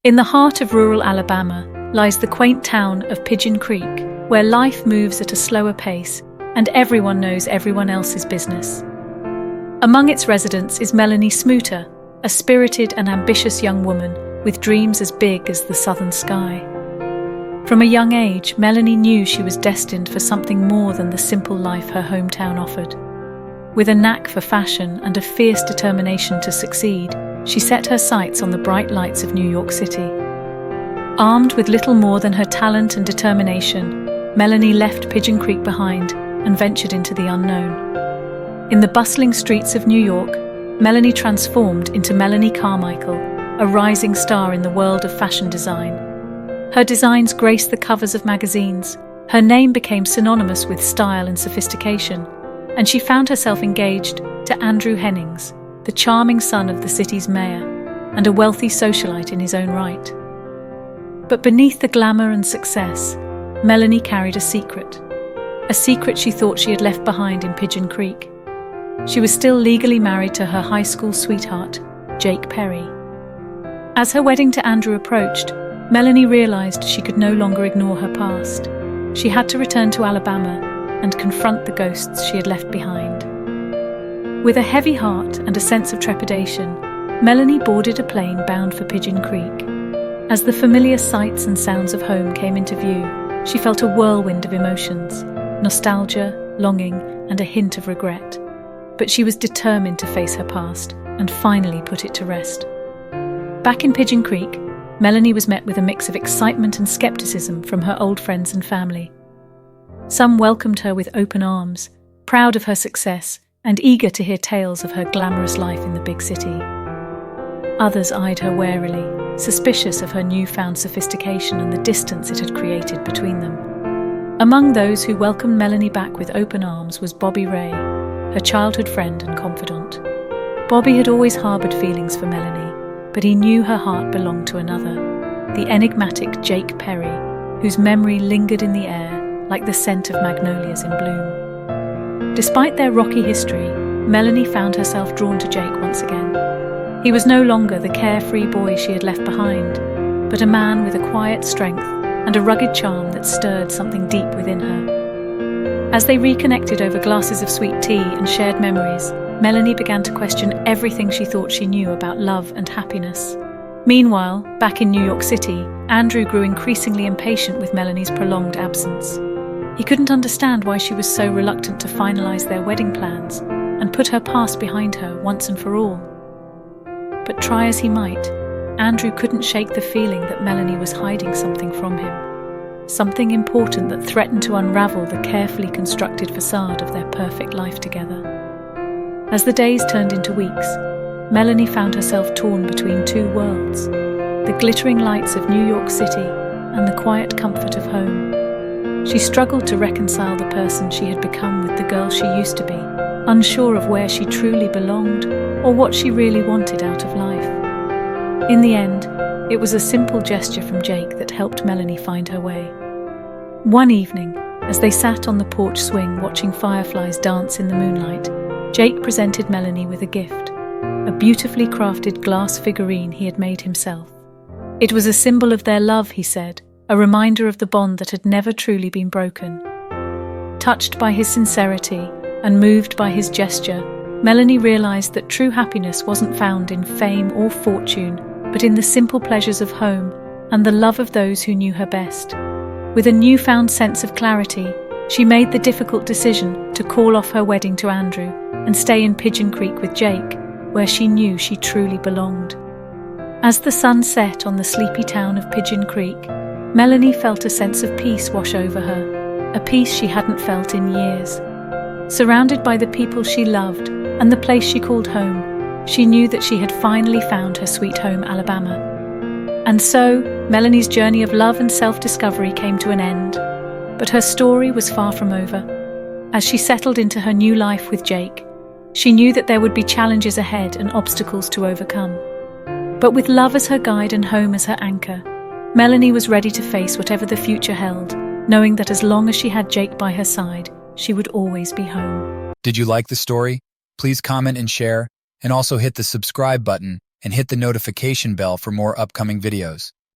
In the heart of rural Alabama lies the quaint town of Pigeon Creek, where life moves at a slower pace and everyone knows everyone else's business. Among its residents is Melanie Smooter, a spirited and ambitious young woman with dreams as big as the southern sky. From a young age, Melanie knew she was destined for something more than the simple life her hometown offered. With a knack for fashion and a fierce determination to succeed, she set her sights on the bright lights of New York City. Armed with little more than her talent and determination, Melanie left Pigeon Creek behind and ventured into the unknown. In the bustling streets of New York, Melanie transformed into Melanie Carmichael, a rising star in the world of fashion design. Her designs graced the covers of magazines, her name became synonymous with style and sophistication, and she found herself engaged to Andrew Hennings, the charming son of the city's mayor, and a wealthy socialite in his own right. But beneath the glamour and success, Melanie carried a secret she thought she had left behind in Pigeon Creek. She was still legally married to her high school sweetheart, Jake Perry. As her wedding to Andrew approached, Melanie realized she could no longer ignore her past. She had to return to Alabama and confront the ghosts she had left behind. With a heavy heart and a sense of trepidation, Melanie boarded a plane bound for Pigeon Creek. As the familiar sights and sounds of home came into view, she felt a whirlwind of emotions, nostalgia, longing, and a hint of regret. But she was determined to face her past and finally put it to rest. Back in Pigeon Creek, Melanie was met with a mix of excitement and skepticism from her old friends and family. Some welcomed her with open arms, proud of her success and eager to hear tales of her glamorous life in the big city. Others eyed her warily, suspicious of her newfound sophistication and the distance it had created between them. Among those who welcomed Melanie back with open arms was Bobby Ray, her childhood friend and confidant. Bobby had always harbored feelings for Melanie, but he knew her heart belonged to another, the enigmatic Jake Perry, whose memory lingered in the air like the scent of magnolias in bloom. Despite their rocky history, Melanie found herself drawn to Jake once again. He was no longer the carefree boy she had left behind, but a man with a quiet strength and a rugged charm that stirred something deep within her. As they reconnected over glasses of sweet tea and shared memories, Melanie began to question everything she thought she knew about love and happiness. Meanwhile, back in New York City, Andrew grew increasingly impatient with Melanie's prolonged absence. He couldn't understand why she was so reluctant to finalize their wedding plans and put her past behind her once and for all. But try as he might, Andrew couldn't shake the feeling that Melanie was hiding something from him. Something important that threatened to unravel the carefully constructed facade of their perfect life together. As the days turned into weeks, Melanie found herself torn between two worlds, the glittering lights of New York City and the quiet comfort of home. She struggled to reconcile the person she had become with the girl she used to be, unsure of where she truly belonged or what she really wanted out of life. In the end, it was a simple gesture from Jake that helped Melanie find her way. One evening, as they sat on the porch swing watching fireflies dance in the moonlight, Jake presented Melanie with a gift, a beautifully crafted glass figurine he had made himself. It was a symbol of their love, he said, a reminder of the bond that had never truly been broken. Touched by his sincerity and moved by his gesture, Melanie realized that true happiness wasn't found in fame or fortune, but in the simple pleasures of home and the love of those who knew her best. With a newfound sense of clarity, she made the difficult decision to call off her wedding to Andrew and stay in Pigeon Creek with Jake, where she knew she truly belonged. As the sun set on the sleepy town of Pigeon Creek, Melanie felt a sense of peace wash over her, a peace she hadn't felt in years. Surrounded by the people she loved and the place she called home, she knew that she had finally found her sweet home, Alabama. And so, Melanie's journey of love and self-discovery came to an end. But her story was far from over. As she settled into her new life with Jake, she knew that there would be challenges ahead and obstacles to overcome. But with love as her guide and home as her anchor, Melanie was ready to face whatever the future held, knowing that as long as she had Jake by her side, she would always be home. Did you like the story? Please comment and share, and also hit the subscribe button and hit the notification bell for more upcoming videos.